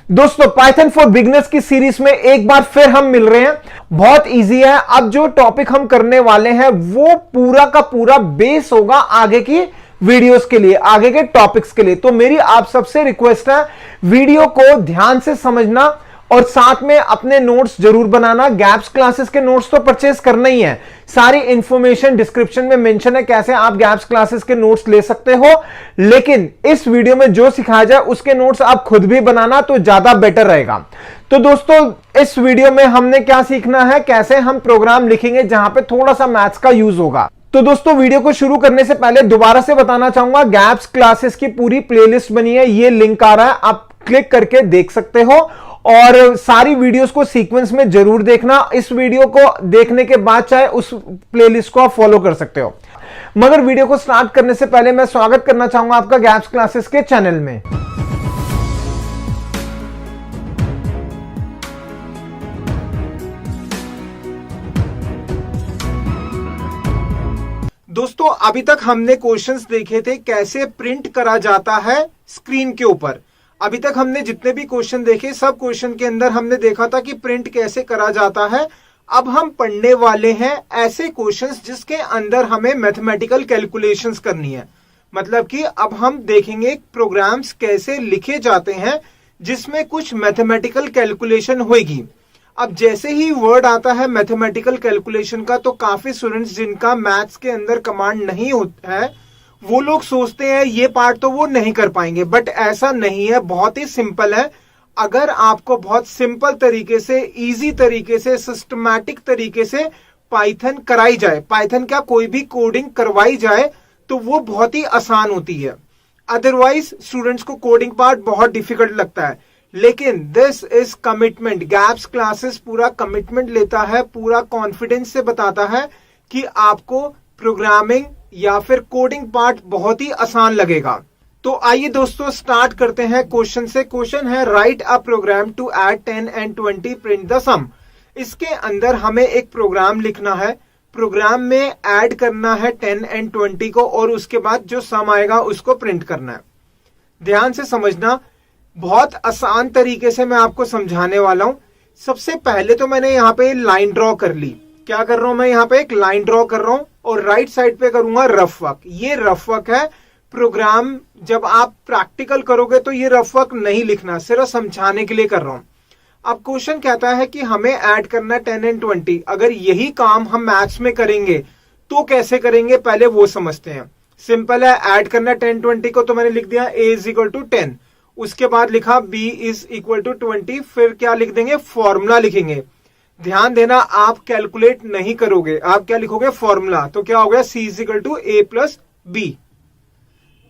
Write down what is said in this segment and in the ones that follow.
दोस्तों Python for beginners की series में एक बार फिर हम मिल रहे हैं। बहुत इजी है। अब जो टॉपिक हम करने वाले हैं वो पूरा का पूरा बेस होगा आगे की वीडियोस के लिए, आगे के टॉपिक्स के लिए। तो मेरी आप सबसे रिक्वेस्ट है, वीडियो को ध्यान से समझना और साथ में अपने नोट्स जरूर बनाना। गैप्स क्लासेस के नोट्स तो परचेज करना ही है। सारी इंफॉर्मेशन डिस्क्रिप्शन में मेंशन है कैसे आप गैप्स क्लासेस के नोट्स ले सकते हो, लेकिन इस वीडियो में जो सिखाया जाए उसके नोट्स आप खुद भी बनाना तो ज्यादा बेटर रहेगा। तो दोस्तों इस वीडियो में हमने क्या सीखना है, कैसे हम प्रोग्राम लिखेंगे जहां पे थोड़ा सा मैथ्स का यूज होगा। तो दोस्तों वीडियो को शुरू करने से पहले दोबारा से बताना चाहूंगा, गैप्स क्लासेस की पूरी प्लेलिस्ट बनी है, ये लिंक आ रहा है, आप क्लिक करके देख सकते हो और सारी वीडियोस को सीक्वेंस में जरूर देखना। इस वीडियो को देखने के बाद चाहे उस प्लेलिस्ट को आप फॉलो कर सकते हो। मगर वीडियो को स्टार्ट करने से पहले मैं स्वागत करना चाहूंगा आपका गैप्स क्लासेस के चैनल में। दोस्तों अभी तक हमने क्वेश्चंस देखे थे कैसे प्रिंट करा जाता है स्क्रीन के ऊपर। अभी तक हमने जितने भी क्वेश्चन देखे सब क्वेश्चन के अंदर हमने देखा था कि प्रिंट कैसे करा जाता है। अब हम पढ़ने वाले हैं ऐसे क्वेश्चंस जिसके अंदर हमें मैथमेटिकल कैलकुलेशंस करनी है। मतलब कि अब हम देखेंगे प्रोग्राम्स कैसे लिखे जाते हैं जिसमें कुछ मैथमेटिकल कैलकुलेशन होगी। अब जैसे ही वर्ड आता है मैथमेटिकल कैलकुलेशन का, तो काफी स्टूडेंट्स जिनका मैथ्स के अंदर कमांड नहीं होता है वो लोग सोचते हैं ये पार्ट तो वो नहीं कर पाएंगे, बट ऐसा नहीं है। बहुत ही सिंपल है। अगर आपको बहुत सिंपल तरीके से, इजी तरीके से, सिस्टमैटिक तरीके से पाइथन कराई जाए, पाइथन का कोई भी कोडिंग करवाई जाए तो वो बहुत ही आसान होती है। अदरवाइज स्टूडेंट्स को कोडिंग पार्ट बहुत डिफिकल्ट लगता है। लेकिन this is commitment. Gaps classes पूरा कमिटमेंट लेता है, पूरा कॉन्फिडेंस से बताता है कि आपको प्रोग्रामिंग या फिर कोडिंग पार्ट बहुत ही आसान लगेगा। तो आइए दोस्तों स्टार्ट करते हैं क्वेश्चन से। क्वेश्चन है write a program to add 10 and 20 print the sum. इसके अंदर हमें एक प्रोग्राम लिखना है, प्रोग्राम में ऐड करना है 10 and 20 को और उसके बाद जो सम आएगा उसको प्रिंट करना है। ध्यान से समझना, बहुत आसान तरीके से मैं आपको समझाने वाला हूं। सबसे पहले तो मैंने यहाँ पे लाइन ड्रॉ कर ली। क्या कर रहा हूं मैं, यहाँ पे एक लाइन ड्रॉ कर रहा हूं और राइट साइड पे करूंगा रफ वर्क। ये रफ वर्क है। प्रोग्राम जब आप प्रैक्टिकल करोगे तो ये रफ वर्क नहीं लिखना, सिर्फ समझाने के लिए कर रहा हूं। अब क्वेश्चन कहता है कि हमें ऐड करना 10 and 20। अगर यही काम हम मैथ्स में करेंगे तो कैसे करेंगे, पहले वो समझते हैं। सिंपल है, ऐड करना 10 20 को, तो मैंने लिख दिया a इज इक्वल टू 10, उसके बाद लिखा b इज इक्वल टू 20, फिर क्या लिख देंगे, फॉर्मूला लिखेंगे। ध्यान देना, आप कैलकुलेट नहीं करोगे, आप क्या लिखोगे, फॉर्मूला। तो क्या हो गया, c is equal to a plus b।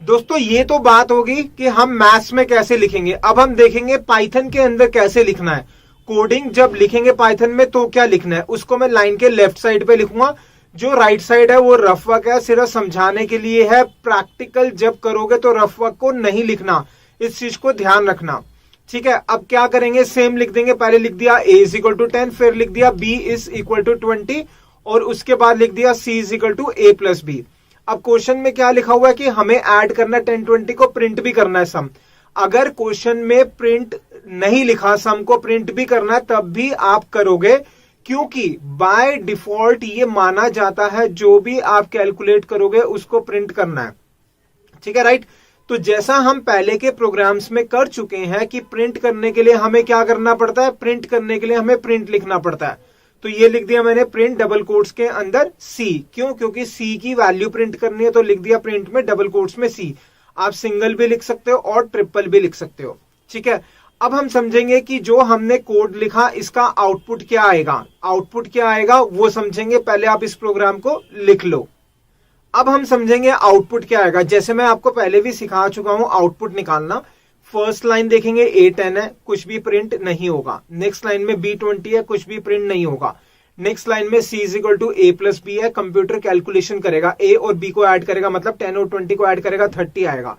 दोस्तों ये तो बात होगी कि हम मैथ्स में कैसे लिखेंगे। अब हम देखेंगे पाइथन के अंदर कैसे लिखना है। कोडिंग जब लिखेंगे पाइथन में तो क्या लिखना है, उसको मैं लाइन के लेफ्ट साइड पे लिखूंगा। जो राइट साइड है वो रफ वर्क है, सिर्फ समझाने के लिए है। प्रैक्टिकल जब करोगे तो रफ वर्क को नहीं लिखना, इस चीज को ध्यान रखना, ठीक है। अब क्या करेंगे, सेम लिख देंगे। पहले लिख दिया a इज इक्वल टू 10, फिर लिख दिया b इज इक्वल टू 20 और उसके बाद लिख दिया c is equal to a plus b। अब क्वेश्चन में क्या लिखा हुआ है कि हमें ऐड करना 10 20 को, प्रिंट भी करना है सम। अगर क्वेश्चन में प्रिंट नहीं लिखा, सम को प्रिंट भी करना है, तब भी आप करोगे, क्योंकि बाय डिफॉल्ट ये माना जाता है जो भी आप कैलकुलेट करोगे उसको प्रिंट करना है, ठीक है, राइट। तो जैसा हम पहले के प्रोग्राम्स में कर चुके हैं कि प्रिंट करने के लिए हमें क्या करना पड़ता है, प्रिंट करने के लिए हमें प्रिंट लिखना पड़ता है। तो ये लिख दिया मैंने प्रिंट डबल कोट्स के अंदर c। क्यों, क्योंकि c की वैल्यू प्रिंट करनी है, तो लिख दिया प्रिंट में डबल कोट्स में c। आप सिंगल भी लिख सकते हो और ट्रिपल भी लिख सकते हो, ठीक है। अब हम समझेंगे कि जो हमने कोड लिखा इसका आउटपुट क्या आएगा। आउटपुट क्या आएगा वो समझेंगे, पहले आप इस प्रोग्राम को लिख लो। अब हम समझेंगे आउटपुट क्या आएगा। जैसे मैं आपको पहले भी सिखा चुका हूं आउटपुट निकालना। फर्स्ट लाइन देखेंगे a 10 है, कुछ भी प्रिंट नहीं होगा। नेक्स्ट लाइन में b 20 है, कुछ भी प्रिंट नहीं होगा। नेक्स्ट लाइन में c is equal to a plus b है, कंप्यूटर कैलकुलेशन करेगा, a और b को ऐड करेगा, मतलब 10 और 20 को ऐड करेगा, 30 आएगा।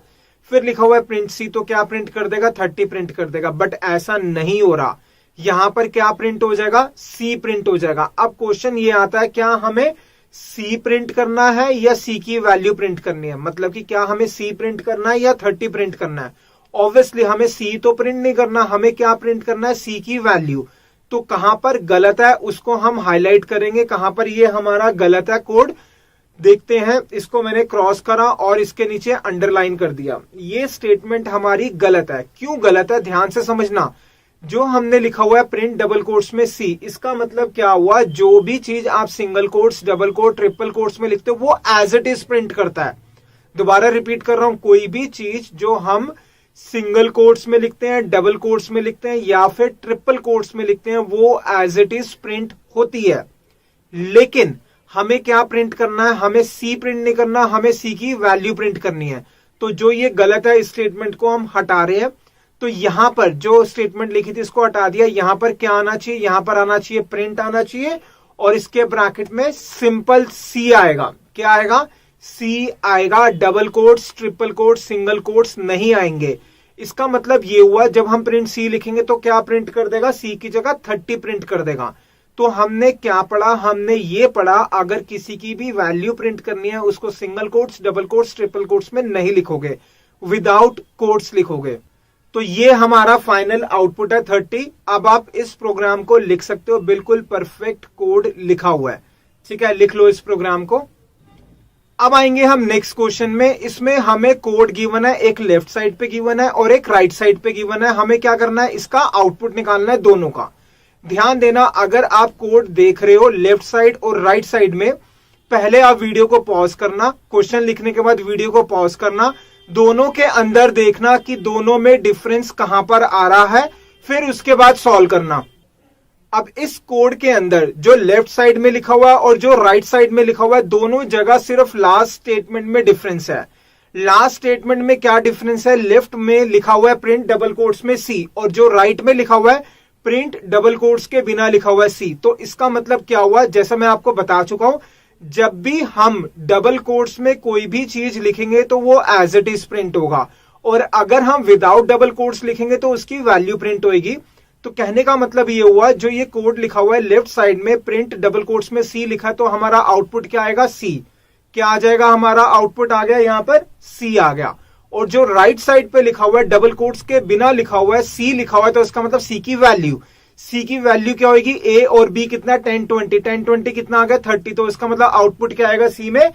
फिर लिखा हुआ है प्रिंट c, तो क्या प्रिंट कर देगा, 30 प्रिंट कर देगा। बट ऐसा नहीं हो रहा, यहां पर क्या प्रिंट हो जाएगा, c प्रिंट हो जाएगा। अब क्वेश्चन ये आता है, क्या हमें c प्रिंट करना है या c की वैल्यू प्रिंट करनी है, मतलब कि क्या हमें c प्रिंट करना है या 30 प्रिंट करना है। ऑब्वियसली हमें सी तो प्रिंट नहीं करना, हमें क्या प्रिंट करना है, सी की वैल्यू। तो कहां पर गलत है उसको हम हाईलाइट करेंगे, कहां पर ये हमारा गलत है कोड देखते हैं। इसको मैंने क्रॉस करा और इसके नीचे अंडरलाइन कर दिया। ये स्टेटमेंट हमारी गलत है। क्यों गलत है, ध्यान से समझना। जो हमने लिखा हुआ है प्रिंट डबल कोट्स में सी, इसका मतलब क्या हुआ, जो भी चीज आप single quotes, double quote, triple quotes में लिखते हो वो एज इट इज प्रिंट करता है। दोबारा रिपीट कर रहा हूं, कोई भी चीज जो हम सिंगल कोट्स में लिखते हैं, डबल कोट्स में लिखते हैं या फिर ट्रिपल कोट्स में लिखते हैं वो एज इट इज प्रिंट होती है। लेकिन हमें क्या प्रिंट करना है, हमें सी प्रिंट नहीं करना, हमें सी की वैल्यू प्रिंट करनी है। तो जो ये गलत है इस स्टेटमेंट को हम हटा रहे हैं। तो यहां पर जो स्टेटमेंट लिखी थी इसको हटा दिया। यहां पर क्या आना चाहिए, यहां पर आना चाहिए प्रिंट आना चाहिए और इसके ब्रैकेट में सिंपल सी आएगा। क्या आएगा, सी आएगा। Double quotes, triple quotes, single quotes नहीं आएंगे। इसका मतलब ये हुआ जब हम प्रिंट सी लिखेंगे तो क्या प्रिंट कर देगा, सी की जगह 30 प्रिंट कर देगा। तो हमने क्या पढ़ा, हमने ये पढ़ा अगर किसी की भी वैल्यू प्रिंट करनी है उसको single quotes, double quotes, triple quotes में नहीं लिखोगे, विदाउट कोट्स लिखोगे। तो ये हमारा फाइनल आउटपुट है 30। अब आप इस प्रोग्राम को लिख सकते हो, बिल्कुल परफेक्ट कोड लिखा हुआ है। ठीक है, लिख लो इस प्रोग्राम को। अब आएंगे हम नेक्स्ट क्वेश्चन में। इसमें हमें कोड गिवन है, एक लेफ्ट साइड पे गिवन है और एक राइट साइड पे गिवन है। हमें क्या करना है, इसका आउटपुट निकालना है दोनों का। ध्यान देना, अगर आप कोड देख रहे हो लेफ्ट साइड और राइट साइड में, पहले आप वीडियो को पॉज करना, क्वेश्चन लिखने के बाद वीडियो को पॉज करना, दोनों के अंदर देखना कि दोनों में डिफरेंस कहां पर आ रहा है, फिर उसके बाद सॉल्व करना। अब इस कोड के अंदर जो लेफ्ट साइड में लिखा हुआ है और जो राइट साइड में लिखा हुआ है, दोनों जगह सिर्फ लास्ट स्टेटमेंट में डिफरेंस है। लास्ट स्टेटमेंट में क्या डिफरेंस है, लेफ्ट में लिखा हुआ है प्रिंट डबल कोट्स में सी और जो राइट में लिखा हुआ है प्रिंट डबल कोट्स के बिना लिखा हुआ है सी। तो इसका मतलब क्या हुआ, जैसा मैं आपको बता चुका हूं, जब भी हम डबल कोट्स में कोई भी चीज लिखेंगे तो वो एज इट इज प्रिंट होगा और अगर हम विदाउट डबल कोट्स लिखेंगे तो उसकी वैल्यू प्रिंट होगी। तो कहने का मतलब ये हुआ, जो ये कोड लिखा हुआ है लेफ्ट साइड में प्रिंट डबल कोट्स में सी लिखा है तो हमारा आउटपुट क्या आएगा, सी। क्या आ जाएगा, हमारा आउटपुट आ गया यहां पर सी आ गया। और जो राइट साइड पे लिखा हुआ है डबल कोट्स के बिना लिखा हुआ है सी लिखा हुआ है, तो इसका मतलब सी की वैल्यू, सी की वैल्यू क्या होगी, ए और बी कितना 10 20, 10 20 कितना आ गया 30। तो इसका मतलब आउटपुट क्या आएगा सी में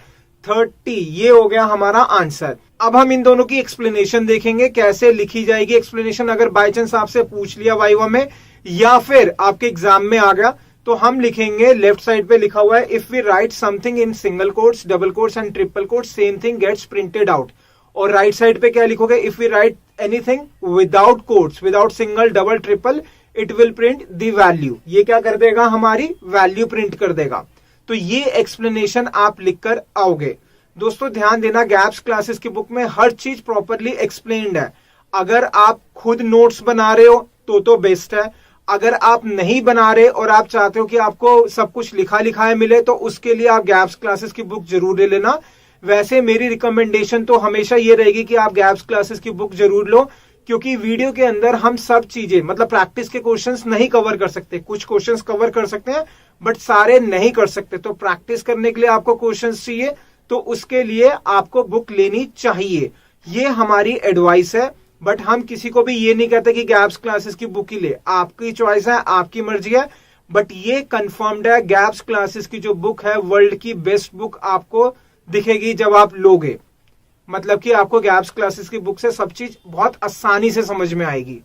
30। ये हो गया हमारा आंसर। अब हम इन दोनों की एक्सप्लेनेशन देखेंगे कैसे लिखी जाएगी। एक्सप्लेनेशन अगर बाय चांस आपसे पूछ लिया वाइवा में या फिर आपके एग्जाम में आ गया तो हम लिखेंगे, लेफ्ट साइड पे लिखा हुआ है if we write something in single quotes, double quotes and triple quotes, same thing gets printed out. और राइट साइड पे क्या लिखोगे, if we write anything without quotes, without single, double, triple, it will print the value. ये क्या कर देगा, हमारी value print कर देगा। तो ये एक्सप्लेनेशन आप लिखकर आओगे। दोस्तों ध्यान देना, गैप्स क्लासेस की बुक में हर चीज प्रॉपरली एक्सप्लेन्ड है। अगर आप खुद नोट्स बना रहे हो तो बेस्ट है। अगर आप नहीं बना रहे और आप चाहते हो कि आपको सब कुछ लिखा लिखाया मिले तो उसके लिए आप गैप्स क्लासेस की बुक जरूर ले लेना। वैसे मेरी रिकमेंडेशन तो हमेशा ये रहेगी कि आप गैप्स क्लासेस की बुक जरूर लो, क्योंकि वीडियो के अंदर हम सब चीजें, मतलब प्रैक्टिस के क्वेश्चंस नहीं कवर कर सकते। कुछ क्वेश्चंस कवर कर सकते हैं बट सारे नहीं कर सकते। तो प्रैक्टिस करने के लिए आपको क्वेश्चंस चाहिए तो उसके लिए आपको बुक लेनी चाहिए। ये हमारी एडवाइस है। बट हम किसी को भी ये नहीं कहते कि गैप्स क्लासेस की बुक ही ले, आपकी चॉइस है, आपकी मर्जी है। बट ये कंफर्म्ड है, गैप्स क्लासेस की जो बुक है वर्ल्ड की बेस्ट बुक आपको दिखेगी जब आप लोगे। मतलब कि आपको गैप्स क्लासेस की बुक से सब चीज बहुत आसानी से समझ में आएगी।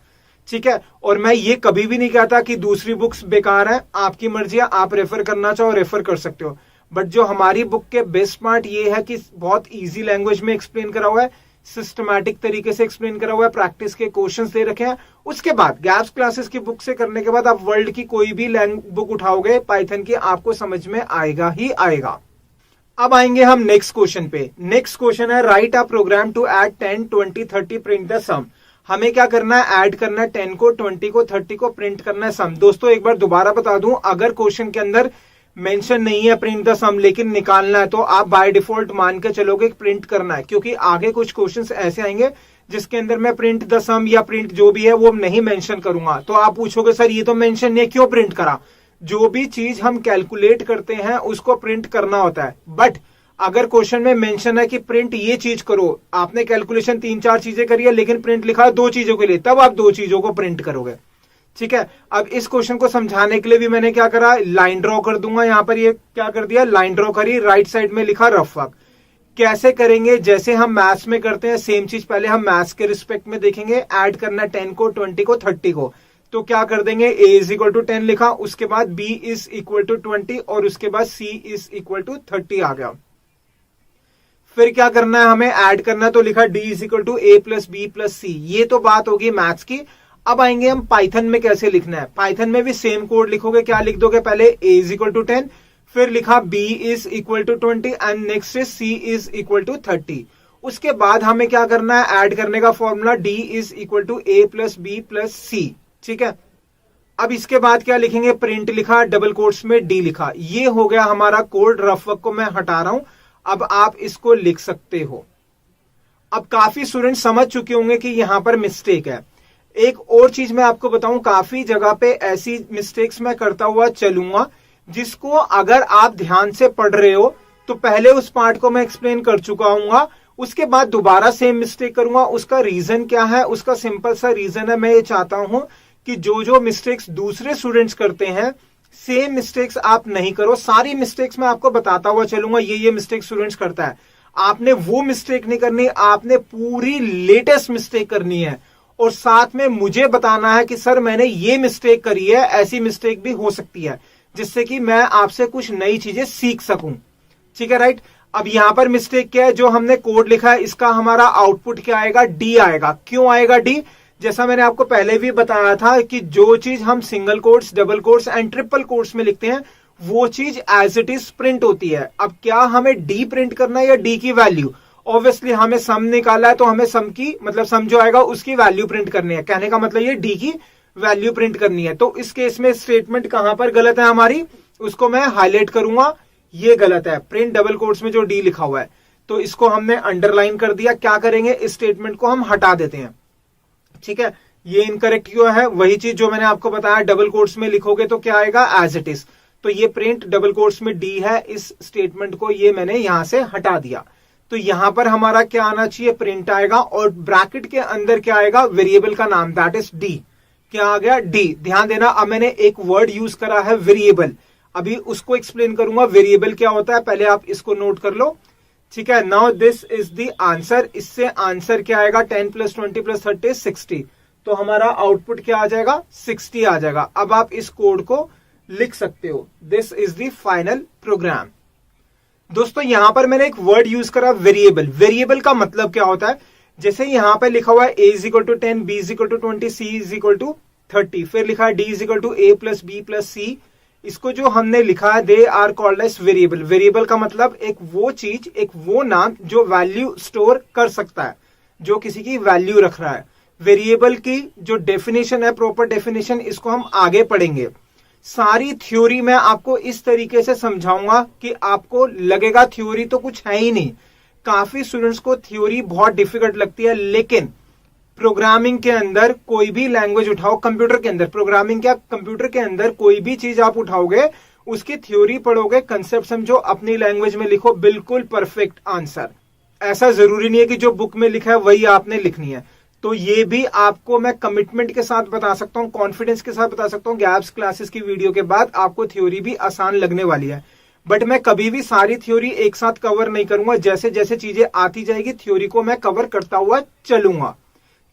ठीक है, और मैं ये कभी भी नहीं कहता कि दूसरी बुक्स बेकार है, आपकी मर्जी है, आप रेफर करना चाहो रेफर कर सकते हो। बट जो हमारी बुक के बेस्ट पार्ट ये है कि बहुत इजी लैंग्वेज में एक्सप्लेन करा हुआ है, सिस्टमैटिक तरीके से एक्सप्लेन करा हुआ है, प्रैक्टिस के क्वेश्चंस दे रखे हैं। उसके बाद गैप्स क्लासेस की बुक से करने के बाद आप वर्ल्ड की कोई भी बुक उठाओगे पाइथन की, आपको समझ में आएगा ही आएगा। अब आएंगे हम नेक्स्ट क्वेश्चन पे। नेक्स्ट क्वेश्चन है write a program to add 10 20 30 print the sum. हमें क्या करना है, ऐड करना है 10 को, 20 को, 30 को, प्रिंट करना है सम। दोस्तों एक बार दोबारा बता दूं, अगर क्वेश्चन के अंदर मेंशन नहीं है प्रिंट द सम लेकिन निकालना है तो आप बाय डिफॉल्ट मान के चलोगे प्रिंट करना है, क्योंकि आगे कुछ क्वेश्चंस ऐसे आएंगे जिसके अंदर मैं प्रिंट द सम या प्रिंट जो भी है वो नहीं मेंशन करूंगा। तो आप पूछोगे सर ये तो मेंशन नहीं है, क्यों प्रिंट करा। जो भी चीज हम कैलकुलेट करते हैं उसको प्रिंट करना होता है। बट अगर क्वेश्चन में मेंशन है कि प्रिंट ये चीज करो, आपने कैलकुलेशन 3-4 चीजें करी है लेकिन प्रिंट लिखा है 2 चीजों के लिए, तब आप 2 चीजों को प्रिंट करोगे। ठीक है, अब इस क्वेश्चन को समझाने के लिए भी मैंने क्या करा, लाइन ड्रॉ कर दूंगा। यहां पर ये क्या कर दिया, लाइन ड्रॉ करी, राइट साइड में लिखा रफ वर्क। कैसे करेंगे, जैसे हम मैथ्स में करते हैं सेम चीज पहले हम मैथ्स के रिस्पेक्ट में देखेंगे। ऐड करना 10 को, 20 को, 30 को, तो क्या कर देंगे, a इज इक्वल टू 10 लिखा, उसके बाद b इज इक्वल टू 20 और उसके बाद c इज इक्वल टू 30 आ गया। फिर क्या करना है, हमें ऐड करना, तो लिखा d is equal to a plus B plus C. ये तो बात होगी मैथ्स की। अब आएंगे हम पाइथन में कैसे लिखना है। पाइथन में भी सेम कोड लिखोगे। क्या लिख दोगे, पहले a इज इक्वल टू 10, फिर लिखा b is equal to 20 and next is c is equal to 30। उसके बाद हमें क्या करना है, ऐड करने का formula d is equal to a plus B plus C. ठीक है, अब इसके बाद क्या लिखेंगे, प्रिंट लिखा, डबल कोट्स में d लिखा। ये हो गया हमारा कोड। रफ वर्क को मैं हटा रहा हूं, अब आप इसको लिख सकते हो। अब काफी स्टूडेंट समझ चुके होंगे कि यहां पर मिस्टेक है। एक और चीज मैं आपको बताऊं, काफी जगह पे ऐसी मिस्टेक्स मैं करता हुआ चलूंगा जिसको अगर आप ध्यान से पढ़ रहे हो तो पहले उस पार्ट को मैं एक्सप्लेन कर चुका हूं, उसके बाद दोबारा सेम मिस्टेक करूंगा। उसका रीजन क्या है, उसका सिंपल सा रीजन है, मैं ये चाहता हूं कि जो मिस्टेक्स दूसरे स्टूडेंट्स करते हैं सेम मिस्टेक्स आप नहीं करो। सारी मिस्टेक्स मैं आपको बताता हुआ चलूंगा, ये मिस्टेक स्टूडेंट्स करता है। आपने वो मिस्टेक नहीं करनी, आपने पूरी लेटेस्ट मिस्टेक करनी है और साथ में मुझे बताना है कि सर मैंने ये मिस्टेक करी है, ऐसी मिस्टेक भी हो सकती है, जिससे कि मैं आपसे कुछ नई चीजें सीख सकूं। ठीक है, राइट। अब यहां पर मिस्टेक क्या है, जो हमने कोड लिखा है इसका हमारा आउटपुट क्या आएगा, डी आएगा। क्यों आएगा डी, जैसा मैंने आपको पहले भी बताया था कि जो चीज हम single quotes, double quotes and triple quotes में लिखते हैं वो चीज एज इट इज प्रिंट होती है। अब क्या हमें डी प्रिंट करना है या डी की वैल्यू, ऑब्वियसली हमें सम निकाला है तो हमें सम की मतलब सम जो आएगा उसकी वैल्यू प्रिंट करनी है। कहने का मतलब ये डी की वैल्यू प्रिंट करनी है। तो इस केस में स्टेटमेंट कहां पर गलत है हमारी, उसको मैं हाईलाइट करूंगा, ये गलत है। प्रिंट डबल कोट्स में जो डी लिखा हुआ है तो इसको हमने अंडरलाइन कर दिया। क्या करेंगे, इस स्टेटमेंट को हम हटा देते हैं। ठीक है, ये इनकरेक्ट क्यों है, वही चीज जो मैंने आपको बताया, डबल कोट्स में लिखोगे तो क्या आएगा, एज इट इज। तो ये प्रिंट डबल कोट्स में डी है, इस स्टेटमेंट को ये मैंने यहां से हटा दिया। तो यहां पर हमारा क्या आना चाहिए, प्रिंट आएगा और ब्रैकेट के अंदर क्या आएगा, वेरिएबल का नाम, दैट इज डी। क्या आ गया, डी। ध्यान देना, अब मैंने एक वर्ड यूज करा है वेरिएबल, अभी उसको एक्सप्लेन करूंगा वेरिएबल क्या होता है, पहले आप इसको नोट कर लो। ठीक है, now this is the answer. इससे आंसर क्या आएगा, 10 प्लस 20 प्लस 30 60। तो हमारा आउटपुट क्या आ जाएगा, 60 आ जाएगा। अब आप इस कोड को लिख सकते हो, this is the final program. दोस्तों यहां पर मैंने एक वर्ड यूज करा वेरिएबल। वेरिएबल का मतलब क्या होता है, जैसे यहां पर लिखा हुआ है a is equal to 10, b is equal to 20, c is equal to 30, फिर लिखा है d is equal to a plus b plus c। इसको जो हमने लिखा है, they are called as variable. Variable का मतलब एक वो चीज, एक वो नाम जो वैल्यू स्टोर कर सकता है, जो किसी की वैल्यू रख रहा है। वेरिएबल की जो डेफिनेशन है, प्रॉपर डेफिनेशन, इसको हम आगे पढ़ेंगे। सारी थ्योरी मैं आपको इस तरीके से समझाऊंगा कि आपको लगेगा थ्योरी तो कुछ है ही नहीं। काफी स्टूडेंट्स को थ्योरी बहुत डिफिकल्ट लगती है, लेकिन प्रोग्रामिंग के अंदर कोई भी लैंग्वेज उठाओ, कंप्यूटर के अंदर, प्रोग्रामिंग क्या, कंप्यूटर के अंदर कोई भी चीज आप उठाओगे, उसकी थ्योरी पढ़ोगे, कंसेप्ट समझो, अपनी लैंग्वेज में लिखो, बिल्कुल परफेक्ट आंसर। ऐसा जरूरी नहीं है कि जो बुक में लिखा है वही आपने लिखनी है। तो ये भी आपको मैं कमिटमेंट के साथ बता सकता हूं, कॉन्फिडेंस के साथ बता सकता हूं, गैप्स क्लासेस की वीडियो के बाद आपको थ्योरी भी आसान लगने वाली है। बट मैं कभी भी सारी थ्योरी एक साथ कवर नहीं करूंगा, जैसे जैसे चीजें आती जाएगी थ्योरी को मैं कवर करता हुआ चलूंगा।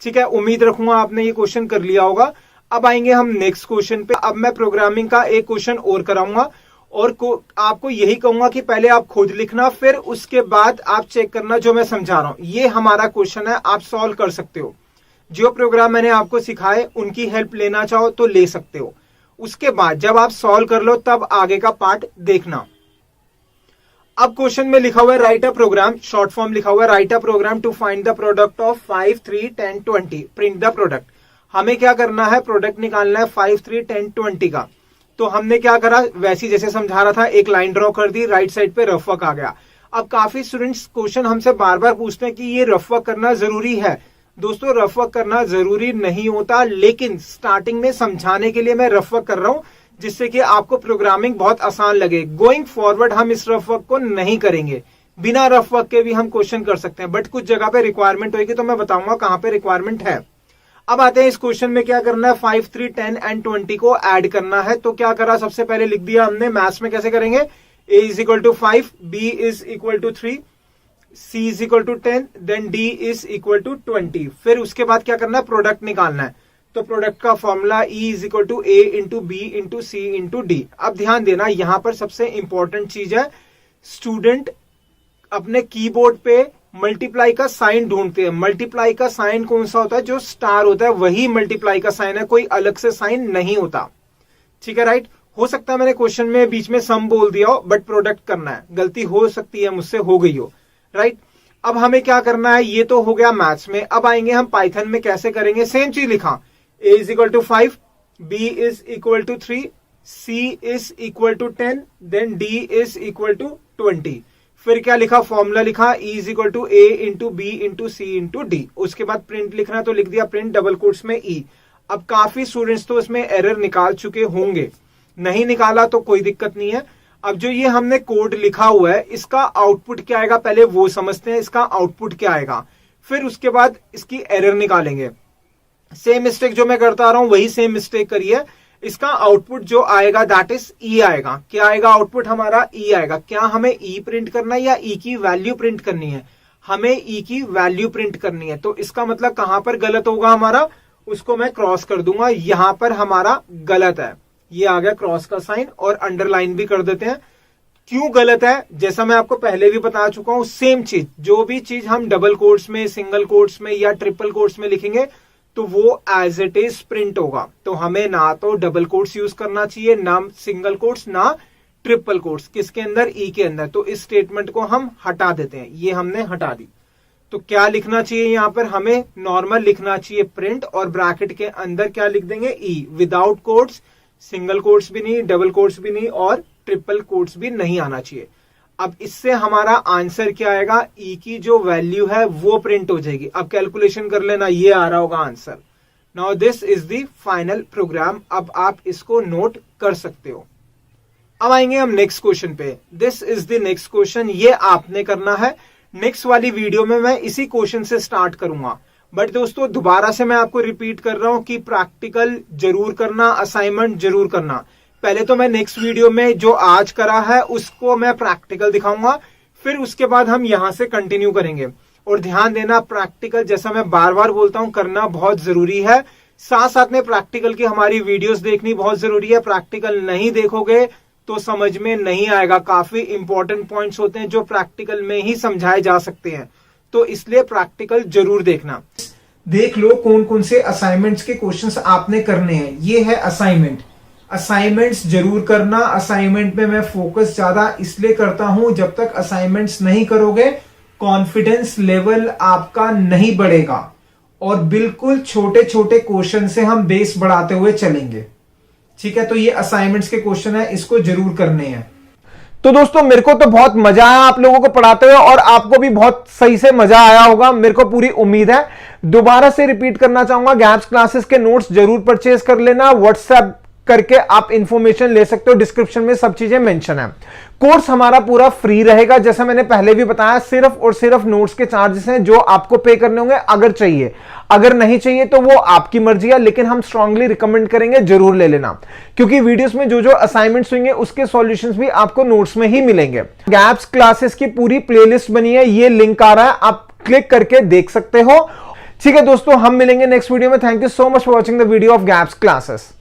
ठीक है, उम्मीद रखूंगा आपने ये क्वेश्चन कर लिया होगा। अब आएंगे हम नेक्स्ट क्वेश्चन पे। अब मैं प्रोग्रामिंग का एक क्वेश्चन और कराऊंगा और आपको यही कहूंगा कि पहले आप खुद लिखना, फिर उसके बाद आप चेक करना जो मैं समझा रहा हूं। ये हमारा क्वेश्चन है, आप सॉल्व कर सकते हो। जो प्रोग्राम मैंने आपको सिखाए उनकी हेल्प लेना चाहो तो ले सकते हो। उसके बाद जब आप सॉल्व कर लो तब आगे का पार्ट देखना। अब क्वेश्चन में लिखा हुआ है write a program, short form लिखा हुआ है write a program to find the product of 5, 3, 10, 20, print the product. हमें क्या करना है, प्रोडक्ट निकालना है 5, 3, 10, 20 का। तो हमने क्या करा, वैसी जैसे समझा रहा था, एक लाइन ड्रॉ कर दी, राइट साइड पे रफ वर्क आ गया। अब काफी स्टूडेंट्स क्वेश्चन हमसे बार बार पूछते हैं कि ये रफ वर्क करना जरूरी है। दोस्तों रफ वर्क करना जरूरी नहीं होता, लेकिन स्टार्टिंग में समझाने के लिए मैं रफ वर्क कर रहा हूं, जिससे कि आपको प्रोग्रामिंग बहुत आसान लगे। गोइंग फॉरवर्ड हम इस रफ वर्क को नहीं करेंगे, बिना रफ वर्क के भी हम क्वेश्चन कर सकते हैं, बट कुछ जगह पे रिक्वायरमेंट होगी तो मैं बताऊंगा कहां पे रिक्वायरमेंट है। अब आते हैं इस क्वेश्चन में क्या करना है, 5, 3, 10 एंड 20 को ऐड करना है। तो क्या करा, सबसे पहले लिख दिया हमने, मैथ्स में कैसे करेंगे, a is equal to 5, b is equal to 3, c is equal to 10, then d is equal to 20। फिर उसके बाद क्या करना है, प्रोडक्ट निकालना है। तो प्रोडक्ट का formula E is equal to a into B into C into D. अब ध्यान देना, यहां पर सबसे इंपॉर्टेंट चीज है, स्टूडेंट अपने कीबोर्ड पे मल्टीप्लाई का साइन ढूंढते हैं। मल्टीप्लाई का साइन कौन सा होता है, जो स्टार होता है वही मल्टीप्लाई का साइन है, कोई अलग से साइन नहीं होता। ठीक है, राइट। हो सकता है मैंने क्वेश्चन में बीच में सम बोल दिया हो, बट प्रोडक्ट करना है, गलती हो सकती है, मुझसे हो गई हो, राइट। अब हमें क्या करना है, ये तो हो गया मैथ्स में। अब आएंगे हम पाइथन में, कैसे करेंगे, सेम चीज लिखा, a is equal to 5, b is equal to 3, c is equal to 10, then d is equal to 20। फिर क्या लिखा, फॉर्मूला लिखा, E is equal to a into B into C into D. उसके बाद प्रिंट लिखना, तो लिख दिया प्रिंट डबल कोट्स में E। अब काफी स्टूडेंट्स तो इसमें एरर निकाल चुके होंगे, नहीं निकाला तो कोई दिक्कत नहीं है। अब जो ये हमने कोड लिखा हुआ है, इसका आउटपुट क्या आएगा, पहले वो समझते हैं, इसका आउटपुट क्या आएगा, फिर उसके बाद इसकी एरर निकालेंगे। सेम मिस्टेक जो मैं करता आ रहा हूं वही सेम मिस्टेक करिए। इसका आउटपुट जो आएगा दैट इज ई आएगा। क्या आएगा, आउटपुट हमारा ई आएगा। क्या हमें ई प्रिंट करना है या ई की वैल्यू प्रिंट करनी है, हमें ई की वैल्यू प्रिंट करनी है। तो इसका मतलब कहां पर गलत होगा हमारा, उसको मैं क्रॉस कर दूंगा, यहां पर हमारा गलत है, ये आ गया क्रॉस का साइन, और अंडरलाइन भी कर देते हैं। क्यों गलत है, जैसा मैं आपको पहले भी बता चुका हूं, सेम चीज, जो भी चीज हम डबल कोट्स में, सिंगल कोट्स में या ट्रिपल कोट्स में लिखेंगे तो वो एज इट इज प्रिंट होगा। तो हमें ना तो डबल कोट्स यूज करना चाहिए, ना सिंगल कोट्स, ना ट्रिपल कोट्स, किसके अंदर, ई के अंदर। तो इस स्टेटमेंट को हम हटा देते हैं, ये हमने हटा दी। तो क्या लिखना चाहिए यहां पर, हमें नॉर्मल लिखना चाहिए प्रिंट, और ब्रैकेट के अंदर क्या लिख देंगे, ई, विदाउट कोट्स, सिंगल कोट्स भी नहीं, डबल कोट्स भी नहीं, और ट्रिपल कोट्स भी नहीं आना चाहिए। अब इससे हमारा आंसर क्या आएगा, ई की जो वैल्यू है वो प्रिंट हो जाएगी। अब कैलकुलेशन कर लेना, ये आ रहा होगा answer. Now this is the final program. अब आप इसको नोट कर सकते हो। अब आएंगे हम नेक्स्ट क्वेश्चन पे। This is the next question, ये आपने करना है। नेक्स्ट वाली वीडियो में मैं इसी क्वेश्चन से स्टार्ट करूंगा, बट दोस्तों दोबारा से मैं आपको रिपीट कर रहा हूं कि प्रैक्टिकल जरूर करना, असाइनमेंट जरूर करना। पहले तो मैं नेक्स्ट वीडियो में जो आज करा है उसको मैं प्रैक्टिकल दिखाऊंगा, फिर उसके बाद हम यहां से कंटिन्यू करेंगे। और ध्यान देना, प्रैक्टिकल जैसा मैं बार बार बोलता हूं करना बहुत जरूरी है, साथ साथ में प्रैक्टिकल की हमारी वीडियोस देखनी बहुत जरूरी है। प्रैक्टिकल नहीं देखोगे तो समझ में नहीं आएगा, काफी इंपॉर्टेंट पॉइंट्स होते हैं जो प्रैक्टिकल में ही समझाए जा सकते हैं, तो इसलिए प्रैक्टिकल जरूर देखना। देख लो कौन कौन से असाइनमेंट्स के क्वेश्चंस आपने करने हैं। ये है असाइनमेंट, असाइनमेंट्स जरूर करना। असाइनमेंट में मैं फोकस ज्यादा इसलिए करता हूं, जब तक असाइनमेंट्स नहीं करोगे कॉन्फिडेंस लेवल आपका नहीं बढ़ेगा, और बिल्कुल छोटे छोटे क्वेश्चन से हम बेस बढ़ाते हुए चलेंगे। ठीक है, तो ये असाइनमेंट्स के क्वेश्चन है, इसको जरूर करने हैं। तो दोस्तों मेरे को तो बहुत मजा आया आप लोगों को पढ़ाते हुए, और आपको भी बहुत सही से मजा आया होगा, मेरे को पूरी उम्मीद है। दोबारा से रिपीट करना चाहूंगा, गैप्स क्लासेस के नोट्स जरूर परचेज कर लेना। व्हाट्सएप करके आप इंफॉर्मेशन ले सकते हो, डिस्क्रिप्शन में सब चीजें मेंशन है। कोर्स हमारा पूरा फ्री रहेगा, जैसा मैंने पहले भी बताया। सिर्फ और सिर्फ नोट्स के चार्जेस हैं जो आपको पे करने होंगे अगर चाहिए, अगर नहीं चाहिए तो वो आपकी मर्जी है, लेकिन हम स्ट्रांगली रिकमेंड करेंगे जरूर ले लेना, क्योंकि वीडियोस में जो जो असाइनमेंट्स होंगे उसके सॉल्यूशंस भी आपको नोट्स में ही मिलेंगे। गैप्स क्लासेस की पूरी प्लेलिस्ट बनी है, ये लिंक आ रहा है, आप क्लिक करके देख सकते हो। ठीक है दोस्तों, हम मिलेंगे नेक्स्ट वीडियो में। Thank you so much for watching the video of gaps classes.